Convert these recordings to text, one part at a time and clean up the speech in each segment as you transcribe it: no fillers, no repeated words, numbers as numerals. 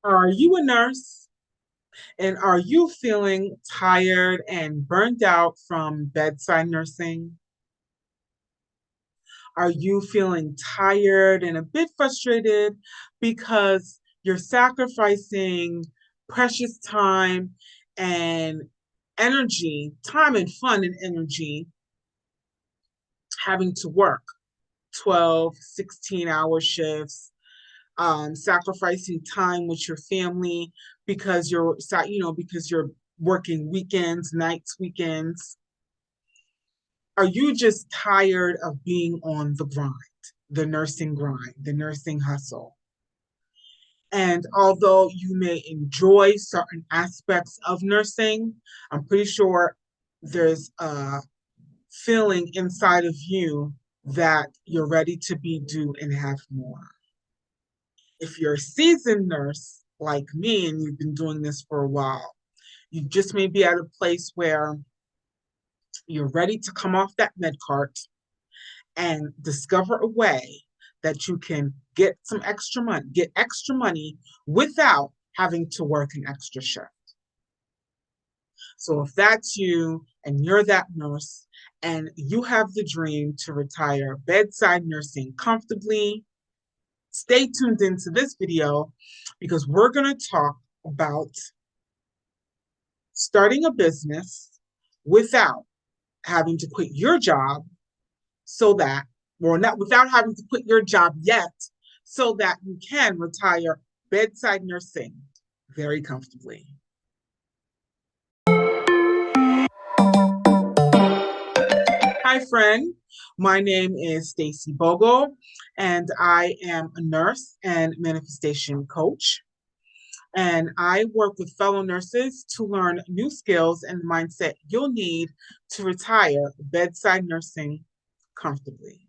Are you a nurse and are you feeling tired and burned out from bedside nursing? Are you feeling tired and a bit frustrated because you're sacrificing precious time and energy, time and fun and energy, having to work 12, 16-hour shifts, sacrificing time with your family because you're working weekends, nights, weekends. Are you just tired of being on the grind, the nursing hustle? And although you may enjoy certain aspects of nursing, I'm pretty sure there's a feeling inside of you that you're ready to be due and have more. If you're a seasoned nurse like me and you've been doing this for a while, you just may be at a place where you're ready to come off that med cart and discover a way that you can get extra money without having to work an extra shift. So if that's you and you're that nurse and you have the dream to retire bedside nursing comfortably, stay tuned into this video because we're going to talk about starting a business without having to quit your job so that, well, not without having to quit your job yet, so that you can retire bedside nursing very comfortably. Hi, friend. My name is Stacey Bogle, and I am a nurse and manifestation coach. And I work with fellow nurses to learn new skills and mindset you'll need to retire bedside nursing comfortably.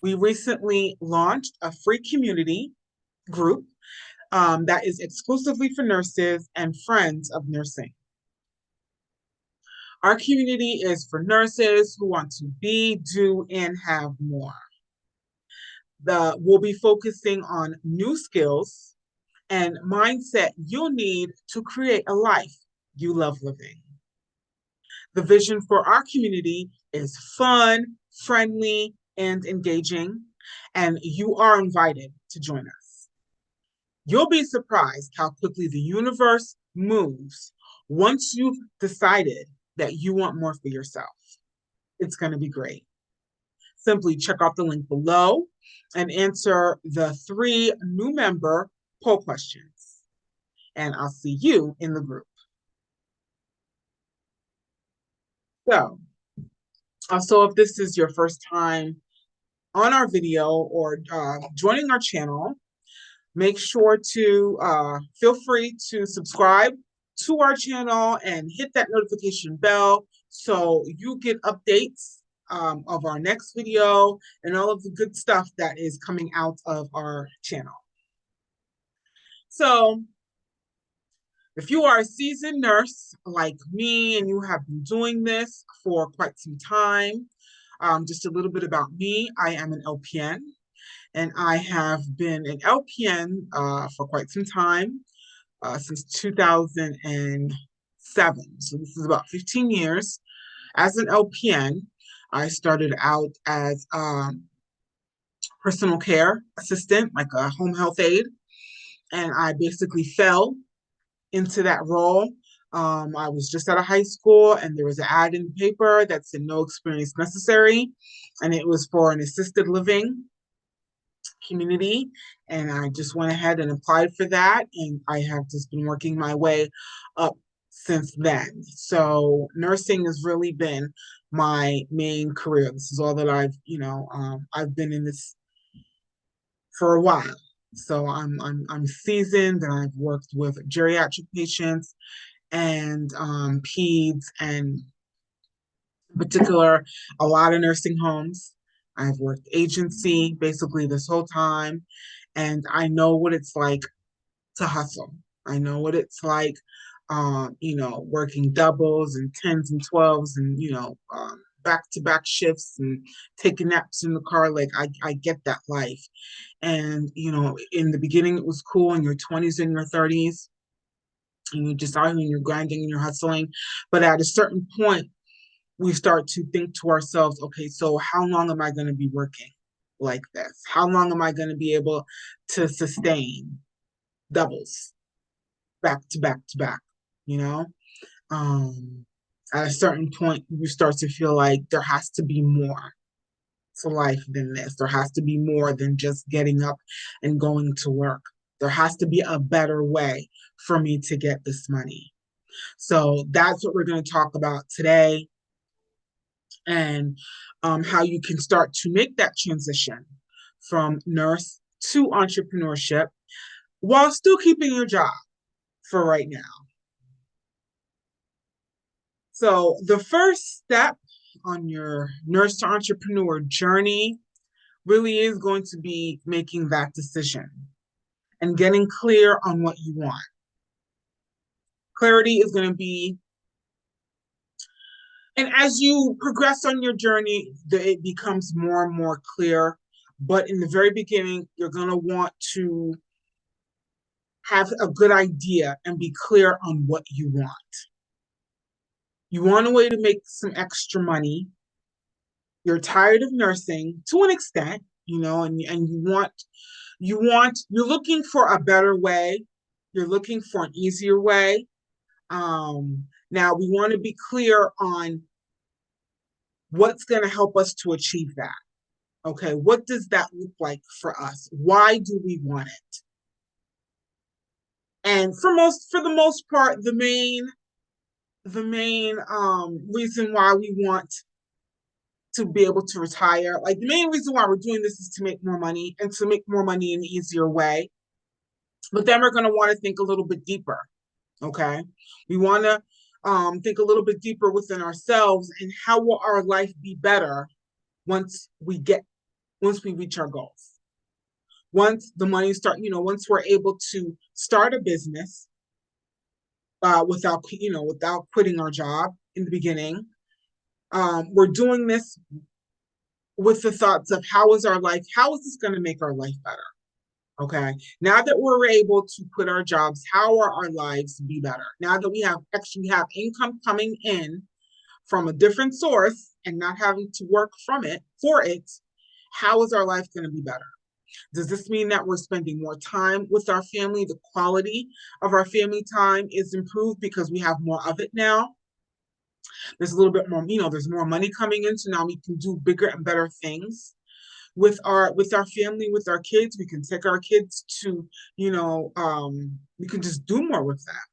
We recently launched a free community group that is exclusively for nurses and friends of nursing. Our community is for nurses who want to be, do, and have more. We'll be focusing on new skills and mindset you'll need to create a life you love living. The vision for our community is fun, friendly, and engaging, and you are invited to join us. You'll be surprised how quickly the universe moves once you've decided that you want more for yourself. It's going to be great. Simply check out the link below and answer the 3 new member poll questions. And I'll see you in the group. So if this is your first time on our video or joining our channel, make sure to feel free to subscribe to our channel and hit that notification bell so you get updates of our next video and all of the good stuff that is coming out of our channel. So if you are a seasoned nurse like me and you have been doing this for quite some time, just a little bit about me. I am an LPN, and I have been an LPN for quite some time, since 2007. So this is about 15 years. As an LPN, I started out as a personal care assistant, like a home health aide, and I basically fell into that role. I was just out of high school and there was an ad in the paper that said no experience necessary. And it was for an assisted living community. And I just went ahead and applied for that. And I have just been working my way up since then. So nursing has really been my main career. This is all that I've been in this for a while. So I'm seasoned and I've worked with geriatric patients and peds and in particular a lot of nursing homes. I've worked agency basically this whole time, and I know what it's like to hustle. I know what it's like, working doubles and 10s and 12s and back-to-back shifts and taking naps in the car. Like I get that life. And in the beginning it was cool in your 20s and your 30s, and you're just out here and you're grinding and you're hustling. But at a certain point, we start to think to ourselves, okay, so how long am I going to be working like this? How long am I going to be able to sustain doubles back to back to back? You know, at a certain point, you start to feel like there has to be more to life than this. There has to be more than just getting up and going to work. There has to be a better way for me to get this money. So that's what we're going to talk about today, and how you can start to make that transition from nurse to entrepreneurship while still keeping your job for right now. So the first step on your nurse to entrepreneur journey really is going to be making that decision and getting clear on what you want. Clarity is going to be, and as you progress on your journey, it becomes more and more clear. But in the very beginning, you're going to want to have a good idea and be clear on what you want. You want a way to make some extra money. You're tired of nursing to an extent, and you're looking for a better way. You're looking for an easier way. Now we want to be clear on what's going to help us to achieve that. Okay, what does that look like for us? Why do we want it? And for the most part, the main reason why we want to be able to retire, like the main reason why we're doing this, is to make more money, and to make more money in an easier way. But then we're going to want to think a little bit deeper. Okay, we want to think a little bit deeper within ourselves, and how will our life be better once we reach our goals. Once the money once we're able to start a business without quitting our job in the beginning. We're doing this with the thoughts of how is this going to make our life better? Okay. Now that we're able to quit our jobs, how are our lives be better? Now that we have income coming in from a different source and not having to work for it, how is our life going to be better? Does this mean that we're spending more time with our family? The quality of our family time is improved because we have more of it now. There's a little bit more, there's more money coming in, so now we can do bigger and better things with our family, with our kids. We can take our kids to, we can just do more with that.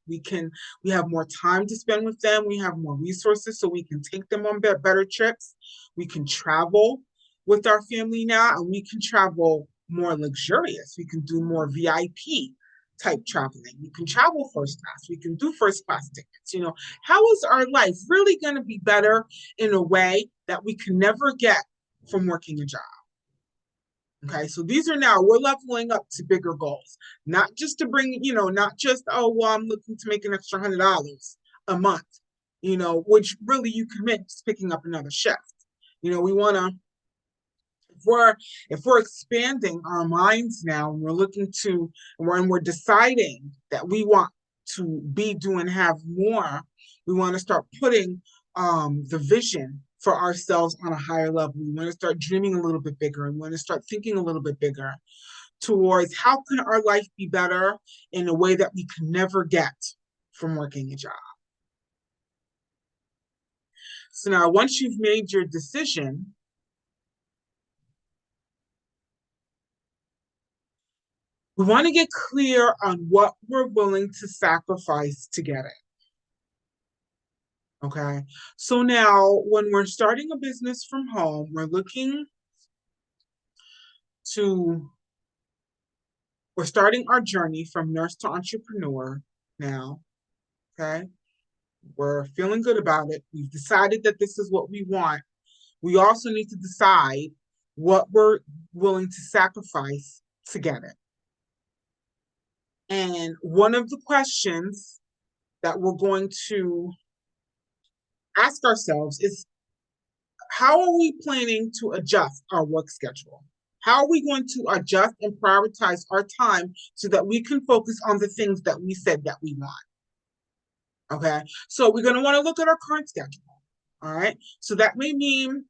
We have more time to spend with them. We have more resources, so we can take them on better trips. We can travel with our family now, and we can travel more luxurious. We can do more VIP type traveling. We can travel first class. We can do first class tickets. How is our life really going to be better in a way that we can never get from working a job? Okay, so we're leveling up to bigger goals, not just to bring, not just, oh, well, I'm looking to make an extra $100 a month, which really you commit to picking up another shift. We want to, if we're expanding our minds now, and we're deciding that we want to do and have more, we want to start putting the vision for ourselves on a higher level. We want to start dreaming a little bit bigger, and we want to start thinking a little bit bigger towards how can our life be better in a way that we can never get from working a job. So now, once you've made your decision, we want to get clear on what we're willing to sacrifice to get it. Okay. So now when we're starting a business from home, we're starting our journey from nurse to entrepreneur now. Okay. We're feeling good about it. We've decided that this is what we want. We also need to decide what we're willing to sacrifice to get it. And one of the questions that we're going to ask ourselves is, how are we planning to adjust our work schedule? How are we going to adjust and prioritize our time so that we can focus on the things that we said that we want? Okay, so we're going to want to look at our current schedule. All right, so that may mean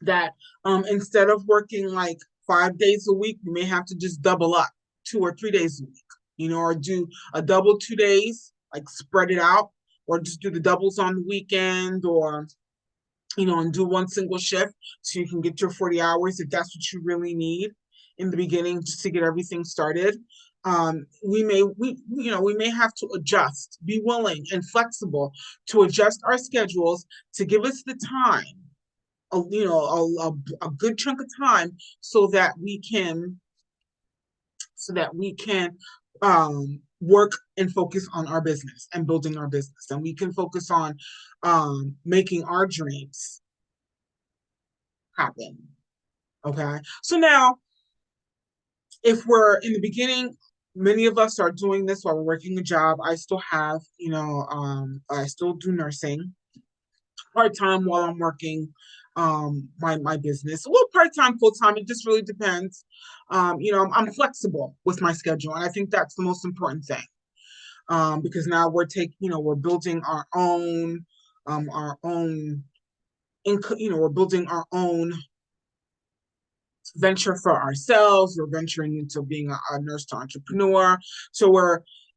that instead of working like 5 days a week, you may have to just double up 2 or 3 days a week, or do a double 2 days, like spread it out, or just do the doubles on the weekend, or and do one single shift so you can get your 40 hours if that's what you really need in the beginning just to get everything started. We may have to adjust, be willing and flexible to adjust our schedules to give us the time, a good chunk of time so that we can work and focus on our business and building our business, and we can focus on making our dreams happen. Okay, so now if we're in the beginning, many of us are doing this while we're working a job. I still have, I still do nursing part-time while I'm working my business. Well, part-time, full-time, it just really depends. I'm flexible with my schedule, and I think that's the most important thing. Because now we're building we're building our own venture for ourselves. We're venturing into being a nurse to entrepreneur.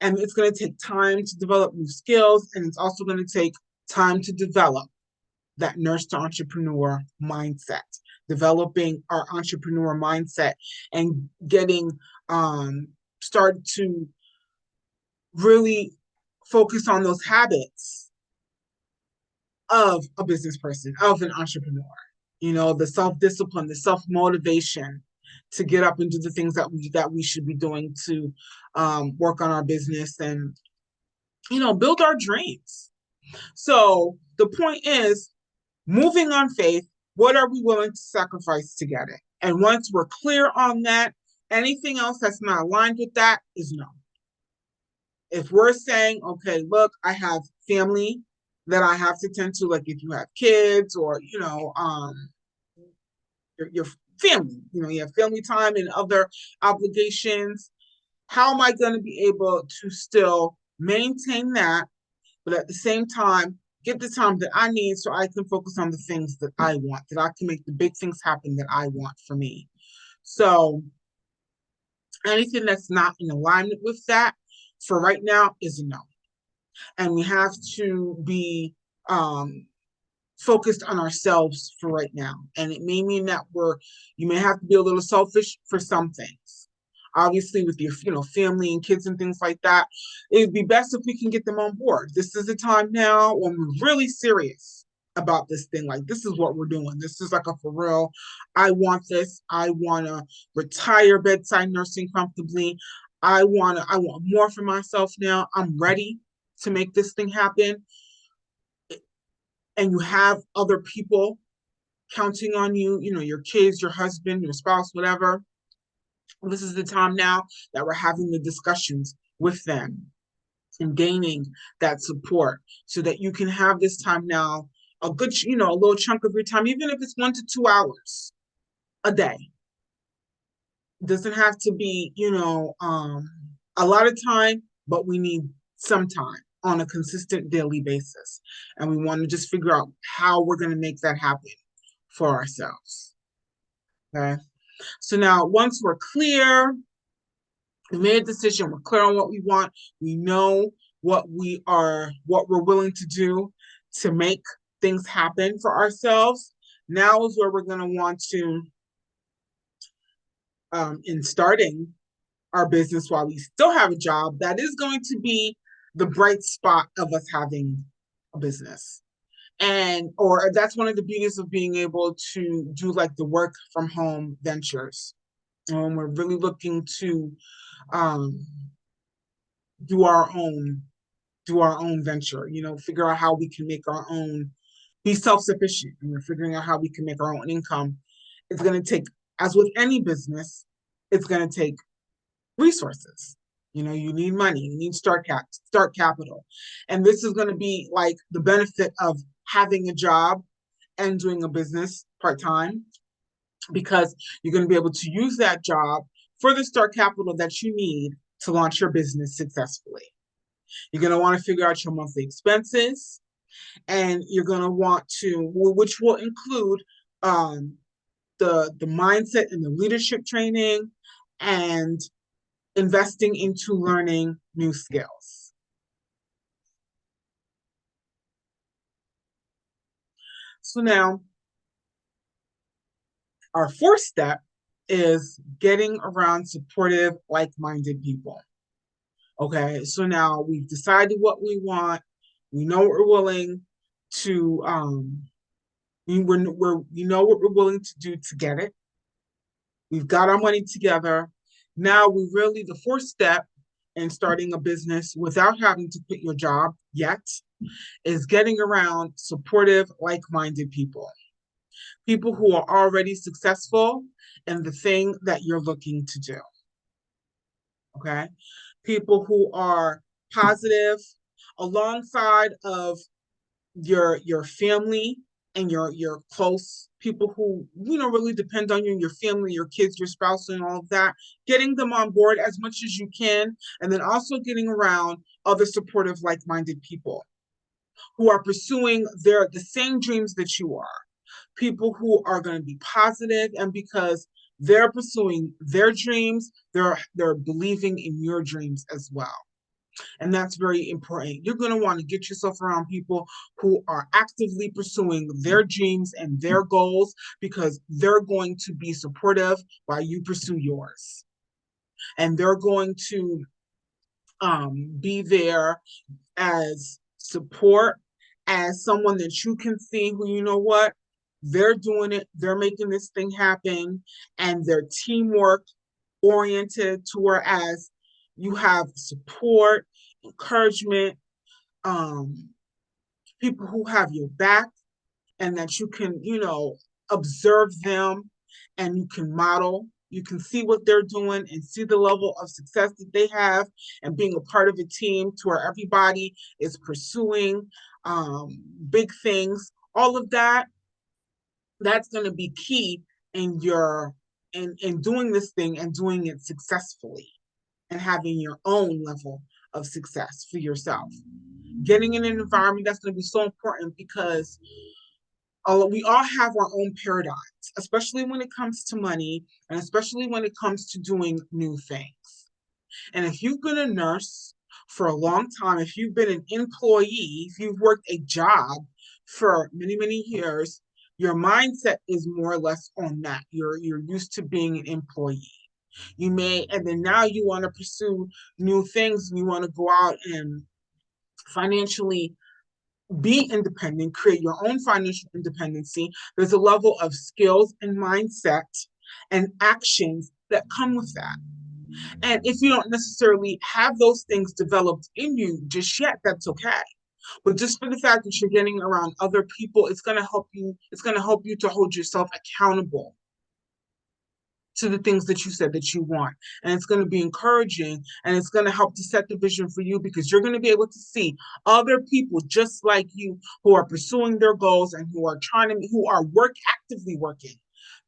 And it's going to take time to develop new skills, and it's also going to take time to develop that nurse to entrepreneur mindset, developing our entrepreneur mindset and getting started to really focus on those habits of a business person, of an entrepreneur. The self-discipline, the self-motivation to get up and do the things that we should be doing to work on our business and build our dreams. So the point is, moving on faith, what are we willing to sacrifice to get it? And once we're clear on that, anything else that's not aligned with that is no. If we're saying, okay, look, I have family that I have to tend to, like if you have kids or, your family, you have family time and other obligations, how am I going to be able to still maintain that, but at the same time, get the time that I need so I can focus on the things that I want, that I can make the big things happen that I want for me. So anything that's not in alignment with that for right now is a no. And we have to be focused on ourselves for right now. And it may mean that you may have to be a little selfish for some things. Obviously, with your family and kids and things like that, it'd be best if we can get them on board. This is the time now when we're really serious about this thing. Like, this is what we're doing. This is like a for real. I want this. I want to retire bedside nursing comfortably. I want more for myself now. I'm ready to make this thing happen. And you have other people counting on you, your kids, your husband, your spouse, whatever. This is the time now that we're having the discussions with them and gaining that support so that you can have this time now, a good, a little chunk of your time, even if it's 1 to 2 hours a day. It doesn't have to be, a lot of time, but we need some time on a consistent daily basis. And we want to just figure out how we're going to make that happen for ourselves. Okay. So now once we're clear, we made a decision, we're clear on what we want, we know what we're willing to do to make things happen for ourselves. Now is where we're going to want to, in starting our business while we still have a job, that is going to be the bright spot of us having a business. Or that's one of the beauties of being able to do like the work from home ventures. We're really looking to do our own venture, figure out how we can make our own, be self-sufficient, and we're figuring out how we can make our own income. It's going to take, as with any business, it's going to take resources. You need money, you need start capital. And this is going to be like the benefit of having a job and doing a business part-time, because you're going to be able to use that job for the start capital that you need to launch your business successfully. You're going to want to figure out your monthly expenses, and you're going to want to, which will include the mindset and the leadership training, and investing into learning new skills. So now, our fourth step is getting around supportive, like-minded people. Okay, so now we've decided what we want. We know what we're willing to, we know what we're willing to do to get it. We've got our money together. Now the fourth step in starting a business without having to quit your job yet is getting around supportive, like-minded people. People who are already successful in the thing that you're looking to do. Okay? People who are positive alongside of your family and your close people who really depend on you, and your family, your kids, your spouse, and all of that. Getting them on board as much as you can, and then also getting around other supportive, like-minded people who are pursuing the same dreams that you are. People who are going to be positive, and because they're pursuing their dreams, they're believing in your dreams as well. And that's very important. You're going to want to get yourself around people who are actively pursuing their dreams and their goals, because they're going to be supportive while you pursue yours. And they're going to be there as support, as someone that you can see who, you know what, they're doing it, they're making this thing happen, and they're teamwork oriented, to whereas you have support, encouragement, people who have your back, and that you can, observe them, and you can model. You can see what they're doing and see the level of success that they have, and being a part of a team to where everybody is pursuing big things. All of that, that's going to be key in doing this thing and doing it successfully, and having your own level of success for yourself. Getting in an environment that's going to be so important, because we all have our own paradigms, especially when it comes to money, and especially when it comes to doing new things. And if you've been a nurse for a long time, if you've been an employee, if you've worked a job for many, many years, your mindset is more or less on that. You're used to being an employee. And then now you want to pursue new things, and you want to go out and financially be independent, create your own financial independency. There's a level of skills and mindset and actions that come with that. And if you don't necessarily have those things developed in you just yet, that's okay. But just for the fact that you're getting around other people, it's going to help you. It's going to help you to hold yourself accountable to the things that you said that you want. And it's going to be encouraging, and it's going to help to set the vision for you, because you're going to be able to see other people just like you who are pursuing their goals, and who are actively working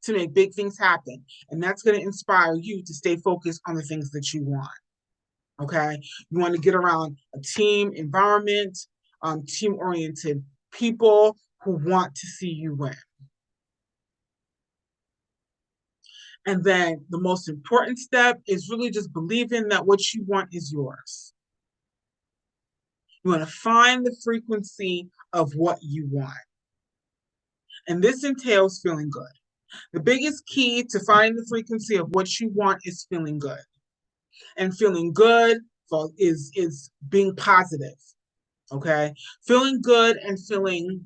to make big things happen. And that's going to inspire you to stay focused on the things that you want. Okay? You want to get around a team environment, team-oriented people who want to see you win. And then the most important step is really just believing that what you want is yours. You want to find the frequency of what you want. And this entails feeling good. The biggest key to finding the frequency of what you want is feeling good. And feeling good is being positive. Okay? Feeling good and feeling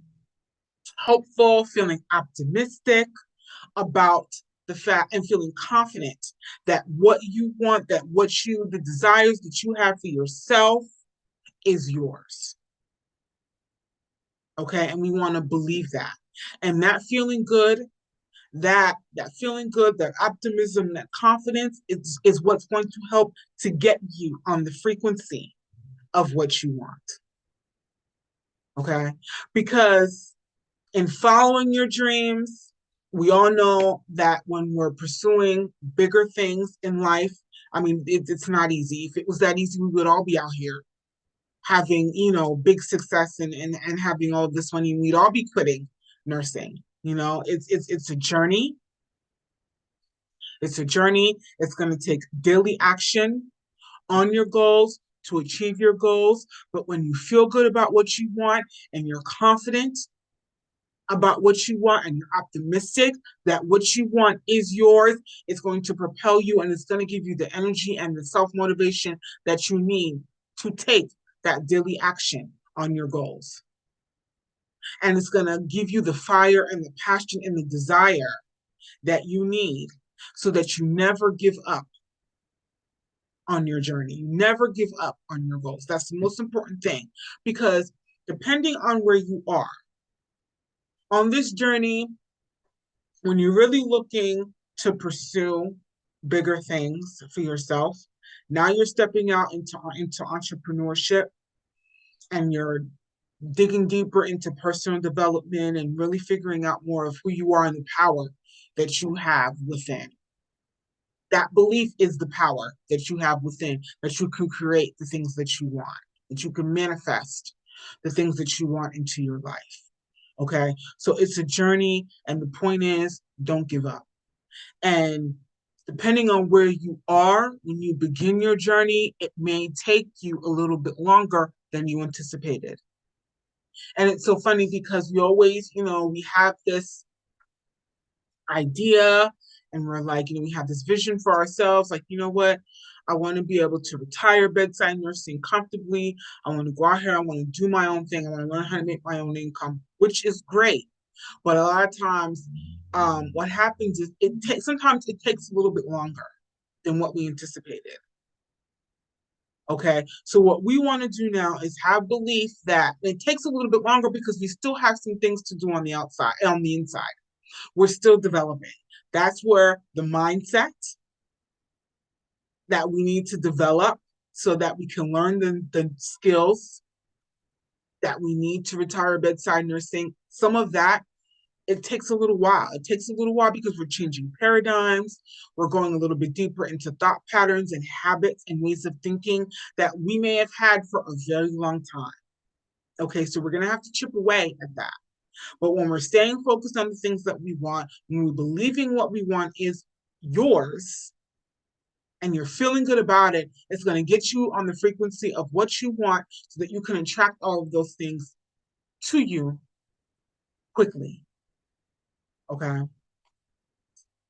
hopeful, feeling optimistic about the fact, and feeling confident that what you want, the desires that you have for yourself is yours. Okay, and we want to believe that. And that feeling good, that optimism, that confidence is what's going to help to get you on the frequency of what you want. Okay, because In following your dreams, we all know that when we're pursuing bigger things in life, I mean, it's not easy. If it was that easy, we would all be out here having, big success and having all this money. We'd all be quitting nursing. It's a journey. It's a journey. It's going to take daily action on your goals to achieve your goals. But when you feel good about what you want and you're confident about what you want and you're optimistic that what you want is yours, it's going to propel you and it's going to give you the energy and the self-motivation that you need to take that daily action on your goals. And it's going to give you the fire and the passion and the desire that you need so that you never give up on your journey. You never give up on your goals. That's the most important thing, because depending on where you are on this journey, when you're really looking to pursue bigger things for yourself, now you're stepping out into entrepreneurship and you're digging deeper into personal development and really figuring out more of who you are and the power that you have within. That belief is the power that you have within, that you can create the things that you want, that you can manifest the things that you want into your life. Okay, so it's a journey, and the point is, don't give up. And depending on where you are when you begin your journey, it may take you a little bit longer than you anticipated. And it's so funny because we always, we have this idea and we're like, we have this vision for ourselves, like, you know what? I want to be able to retire bedside nursing comfortably. I want to go out here. I want to do my own thing. I want to learn how to make my own income, which is great. But a lot of times, what happens is sometimes it takes a little bit longer than what we anticipated. Okay, so what we want to do now is have belief that it takes a little bit longer because we still have some things to do on the outside, on the inside. We're still developing. That's where the mindset that we need to develop so that we can learn the skills that we need to retire bedside nursing. Some of that, it takes a little while. It takes a little while because we're changing paradigms. We're going a little bit deeper into thought patterns and habits and ways of thinking that we may have had for a very long time. Okay, so we're going to have to chip away at that. But when we're staying focused on the things that we want, when we're believing what we want is yours, and you're feeling good about it, it's going to get you on the frequency of what you want so that you can attract all of those things to you quickly. Okay?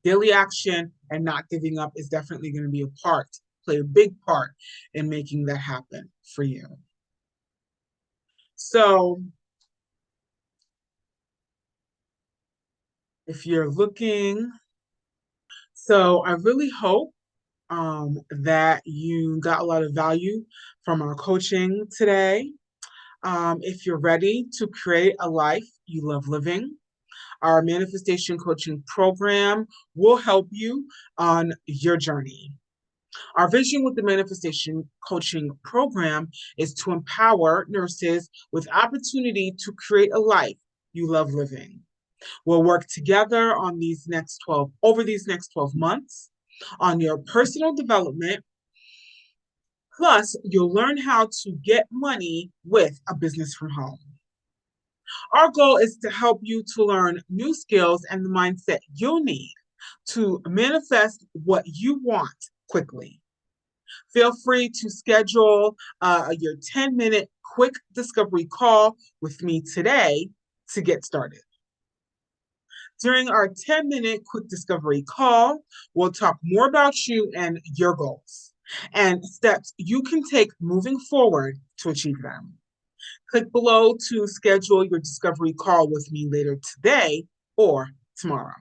Daily action and not giving up is definitely going to be play a big part in making that happen for you. So, if you're looking, I really hope that you got a lot of value from our coaching today. If you're ready to create a life you love living, our manifestation coaching program will help you on your journey. Our vision with the manifestation coaching program is to empower nurses with opportunity to create a life you love living. We'll work together on over these next 12 months on your personal development. Plus, you'll learn how to get money with a business from home. Our goal is to help you to learn new skills and the mindset you'll need to manifest what you want quickly. Feel free to schedule your 10-minute quick discovery call with me today to get started. During our 10-minute quick discovery call, we'll talk more about you and your goals and steps you can take moving forward to achieve them. Click below to schedule your discovery call with me later today or tomorrow.